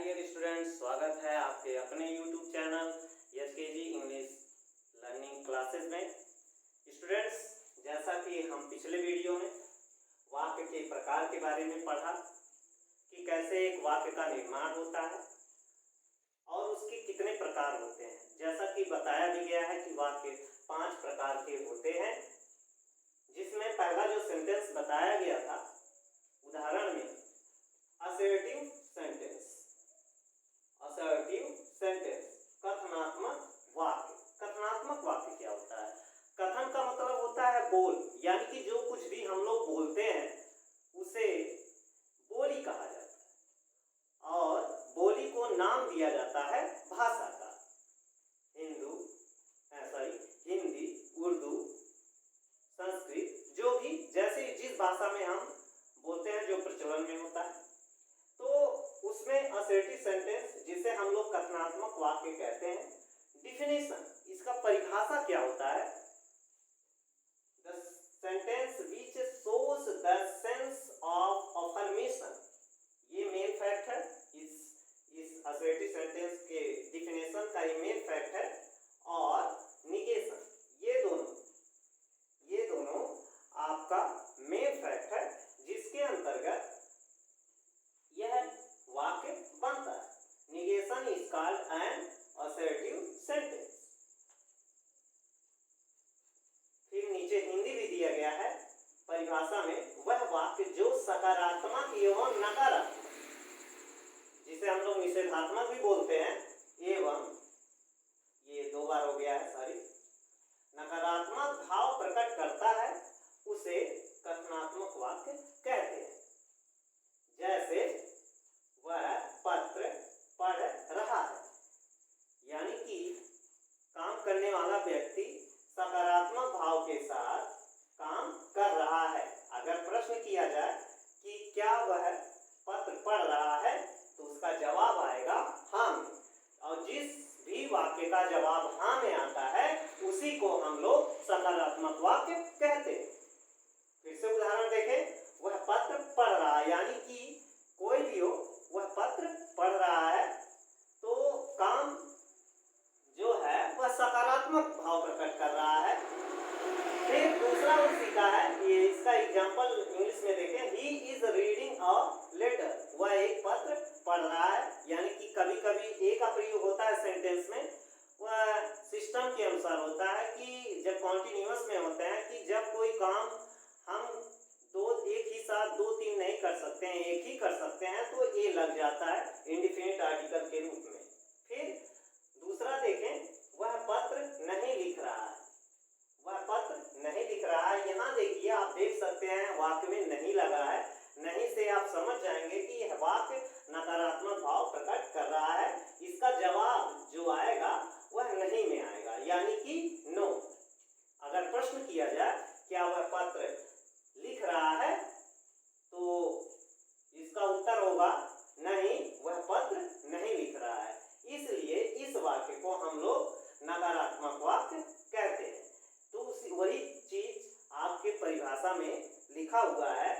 Dear students, स्वागत है आपके अपने YouTube channel SKG English learning classes में। स्टूडेंट्स, जैसा कि हम पिछले वीडियो में वाक्य के प्रकार के बारे में पढ़ा कि कैसे एक वाक्य का निर्माण होता है और उसके कितने प्रकार होते हैं। जैसा कि बताया भी गया है कि वाक्य 5 प्रकार के होते हैं, जिसमें पहला जो सेंटेंस बताया गया था उदाहरण में असर्टिव सेंटेंस, असर्टिव सेंटेंस कथनात्मक वाक्य। कथनात्मक वाक्य क्या होता है? कथन का मतलब होता है बोल, यानी कि जो कुछ भी हम लोग बोलते हैं उसे बोली कहा जाता है और बोली को नाम दिया जाता है भाषा का। हिंदी, उर्दू, संस्कृत, जो भी जैसे जिस भाषा में हम बोलते हैं जो प्रचलन में होता है, तो उसमें असर्टिव सेंटेंस जिसे हम लोग कथनात्मक वाक्य कहते हैं। डिफिनेशन, इसका परिभाषा क्या होता है? The sentence which shows the sense of affirmation, ये मेन फैक्ट है। इस असर्टिव सेंटेंस के डिफिनेशन का ये मेन फैक्ट है। और निगेशन, ये दोनों आपका मेन फैक्ट है, जिसके अंतर्गत यह वाक्य बनता है। Negation is called an assertive sentence. फिर नीचे हिंदी भी दिया गया है परिभाषा में, वह वाक्य जो सकारात्मक एवं नकारात्मक, जिसे हम लोग निषेधात्मक भी बोलते हैं, एवं ये 2 बार हो गया है, सॉरी, नकारात्मक भाव प्रकट करता है, उसे कथनात्मक वाक्य कहते हैं। जैसे वह पत्र पढ़ रहा है, यानी कि काम करने वाला व्यक्ति सकारात्मक भाव के साथ काम कर रहा है। अगर प्रश्न किया जाए कि क्या वह पत्र पढ़ रहा है, तो उसका जवाब आएगा हाँ में। और जिस भी वाक्य का जवाब हाँ में आता है उसी को हम लोग सकारात्मक वाक्य कहते हैं। फिर से उदाहरण देखें, वह पत्र पढ़ रहा है, यानी कि कोई भी हो, वह पत्र पढ़ रहा है, तो काम जो है वह सकारात्मक भाव प्रकट कर रहा है। फिर दूसरा उसी का है, ये इसका एग्जांपल इंग्लिश में देखें, he is reading a letter, वह एक पत्र पढ़ रहा है। यानी कि कभी कभी एक का प्रयोग होता है सेंटेंस में, वह सिस्टम के अनुसार होता है कि जब कॉन्टिन्यूअस में होते हैं कि जब कोई काम हम एक ही साथ 2-3 नहीं कर सकते हैं, एक ही कर सकते हैं, तो ये लग जाता है इंडिफिनिट आर्टिकल के रूप में। फिर दूसरा देखें, वह पत्र नहीं लिख रहा है, वह पत्र नहीं लिख रहा है। यहाँ देखिए, आप देख सकते हैं वाक्य में नहीं लगा है। नहीं से आप समझ जाएंगे कि यह वाक्य नकारात्मक भाव प्रकट कर रहा है। इसका जवाब जो आएगा वह नहीं में आएगा, यानी कि नो। अगर प्रश्न किया जाए क्या वह पत्र लिख रहा है, तो इसका उत्तर होगा नहीं, वह पत्र नहीं लिख रहा है। इसलिए इस वाक्य को हम लोग नकारात्मक वाक्य कहते हैं। तो वही चीज आपके परिभाषा में लिखा हुआ है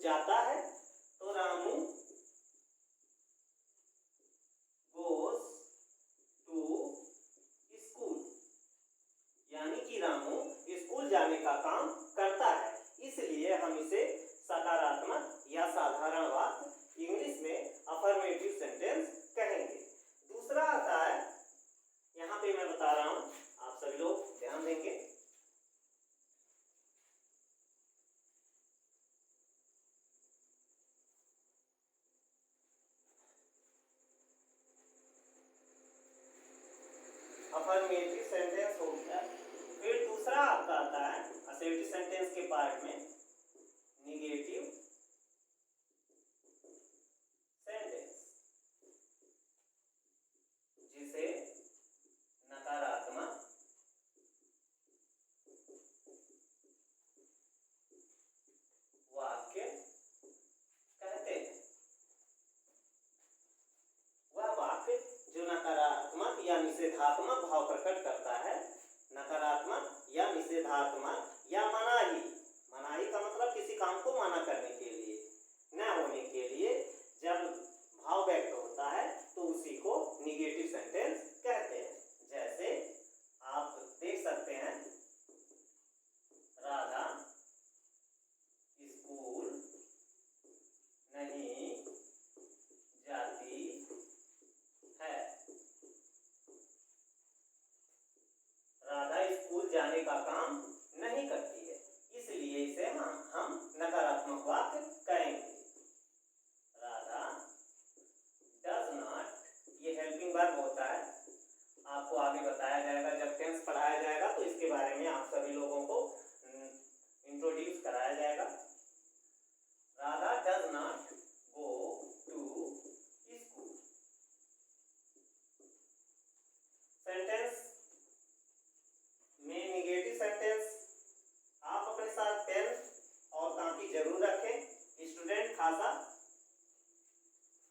जाता है, तो रामू गोज टू स्कूल, यानी कि रामू स्कूल जाने का काम करता है, इसलिए हम इसे सकारात्मक या साधारण वाक्य इंग्लिश में अफर्मेटिव सेंटेंस कहेंगे। दूसरा आता है, यहाँ पे मैं बता रहा हूं, आप सभी लोग ध्यान देंगे। अफर्मेटिव सेंटेंस हो गया। फिर दूसरा आपका आता है असर्टिव सेंटेंस के पार्ट में निगेटिव सेंटेंस, जिसे नकारात्मक वाक्य कहते हैं। वह वाक्य जो नकारात्मक या निषेधात्मक भाव प्रकट करता है, नकारात्मक या निषेधात्मक या मनाही, मनाही का मतलब किसी काम को मना करने के लिए, न होने के लिए जब भाव व्यक्त होता है तो उसी को निगेटिव सेंटेंस कहते हैं। जैसे आप देख सकते हैं, राधा स्कूल नहीं जाती है। राधा स्कूल जाने का काम नहीं करती है, इसलिए इसे हम नकारात्मक वाक्य कहेंगे। राधा डज नॉट, ये हेल्पिंग वर्ब होता है, आपको आगे बताया जाएगा जब टेंस पढ़ाया जाएगा तो इसके बारे में आप सभी लोगों को इंट्रोड्यूस कराया जाएगा। Radha does not go to school. Sentence में निगेटिव सेंटेंस आप अपने साथ पेन और कॉपी जरूर रखें, स्टूडेंट खासा,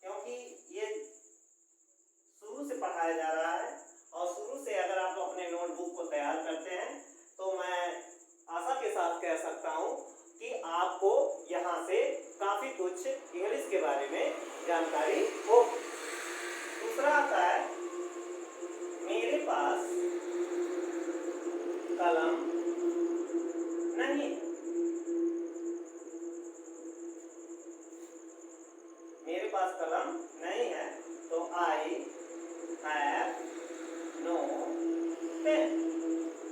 क्योंकि ये शुरू से पढ़ाया जा रहा है और शुरू से अगर आप अपने नोटबुक को तैयार करते हैं तो मैं आशा के साथ कह सकता हूं कि आपको यहाँ से काफी कुछ इंग्लिश के बारे में जानकारी हो। दूसरा आता है, मेरे पास कलम नहीं, मेरे पास कलम नहीं है, तो आई हैव नो पेन।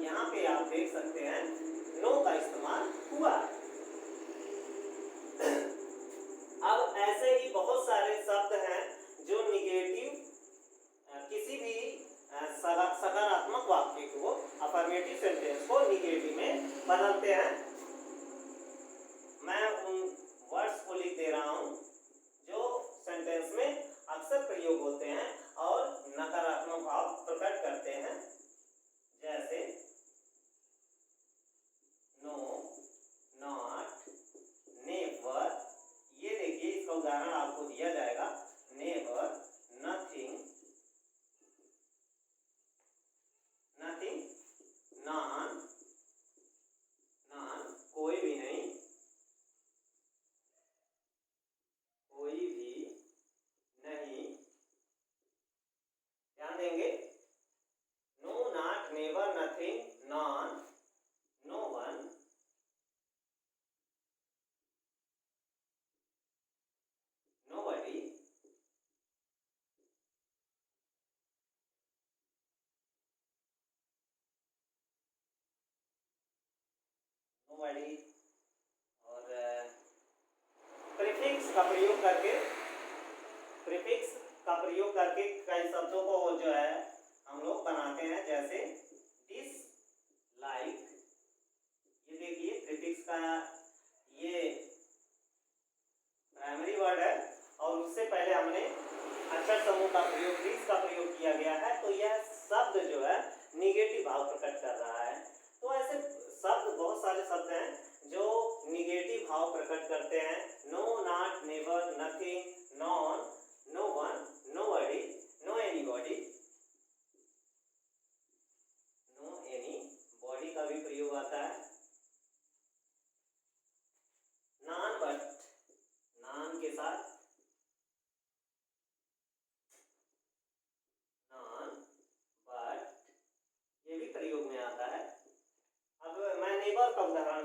यहाँ पे आप देख सकते हैं नो का इस्तेमाल हुआ है। अब ऐसे ही बहुत सारे शब्द हैं जो निगेटिव किसी भी सकारात्मक वाक्य को, अफर्मेटिव सेंटेंस को निगेटिव में बदलते हैं। मैं उन वर्ड्स को लिख दे रहा हूं जो सेंटेंस में अक्सर प्रयोग होते हैं और नकारात्मक भाव प्रकट करते हैं। जैसे नो, नॉट, नेवर, ये देखिए इसका उदाहरण आपको दिया जाएगा। Never, nothing, nothing, none, none कोई भी नहीं, कोई भी नहीं। ध्यान देंगे, no, not, never, nothing, none, no one, nobody, nobody, और प्रीफिक्स का प्रयोग करके, प्रीफिक्स का प्रयोग करके कई शब्दों को जो है हम लोग बनाते हैं। जैसे डिस, लाइक, ये देखिए प्रीफिक्स का ये प्राइमरी वर्ड है और उससे पहले हमने अक्षर समूह का प्रयोग, डिस का प्रयोग किया गया है, तो यह शब्द जो है निगेटिव भाव प्रकट कर रहा है। तो ऐसे शब्द, बहुत सारे शब्द हैं जो निगेटिव भाव प्रकट करते हैं। No, not, never, nothing, none, no one, nobody, no anybody, no anybody का भी प्रयोग आता है। नॉन बट,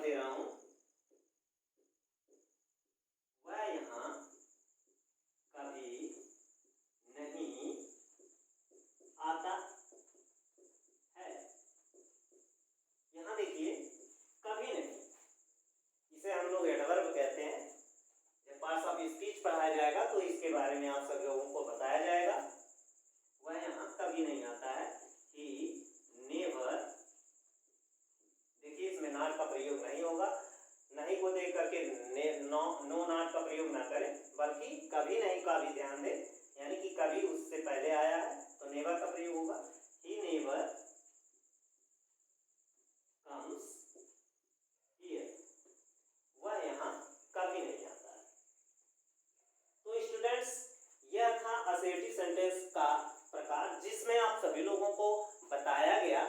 दे रहा हूं, वह यहाँ कभी नहीं आता है। यहाँ देखिए कभी नहीं, इसे हम लोग एडवर्ब कहते हैं। जब पार्ट्स ऑफ स्पीच पढ़ाया जाएगा तो इसके बारे में आप सब लोगों को बताया जाएगा। वह यहाँ कभी नहीं आता है। ही नेवर, देखिए इसमें नॉट का प्रयोग नहीं होगा, नहीं को देख करके नो नॉट का प्रयोग ना करें, बल्कि कभी नहीं का भी ध्यान दें, यानी कि कभी उससे पहले आया है तो नेवर का प्रयोग होगा। ही नेवर कम्स हियर, वह यहाँ कभी नहीं आता है। तो स्टूडेंट्स, यह था असर्टिव सेंटेंस का प्रकार, जिसमें आप सभी लोगों को बताया गया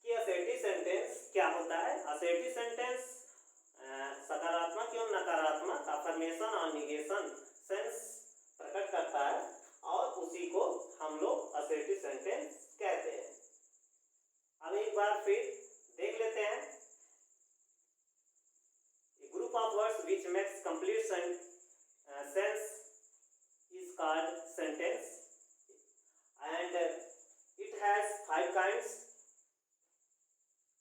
कि असर्टिव सेंटेंस क्या होता है। असर्टिव सेंटेंस सकारात्मक एवं नकारात्मक अफर्मेशन और निगेशन सेंस प्रकट करता है, और उसी को हम लोग असर्टिव सेंटेंस कहते हैं। अब एक बार फिर देख लेते हैं। Group of words which makes complete sense is called sentence, and it has 5 kinds: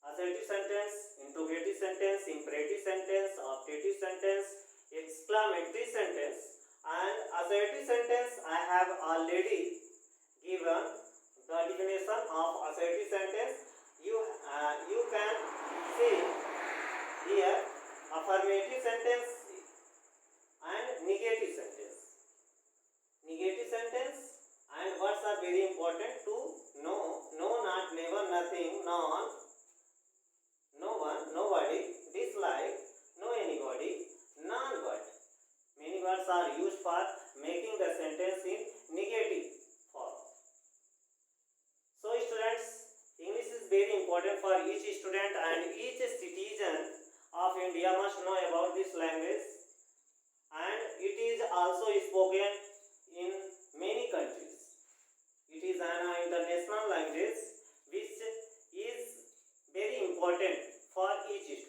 assertive sentence, interrogative sentence, imperative sentence, optative sentence, exclamatory sentence. And assertive sentence I have already given the definition of assertive sentence. You can see here affirmative sentence and negative sentence. Negative sentence and words are very important to know: no, not, never, nothing, none, no one, nobody, dislike, no anybody, none. But many words are used for making the sentence in negative form. So students, English is very important for each student, and each citizen of India must know about this language, and it is also spoken in many countries. It is an international language which is very important for each student.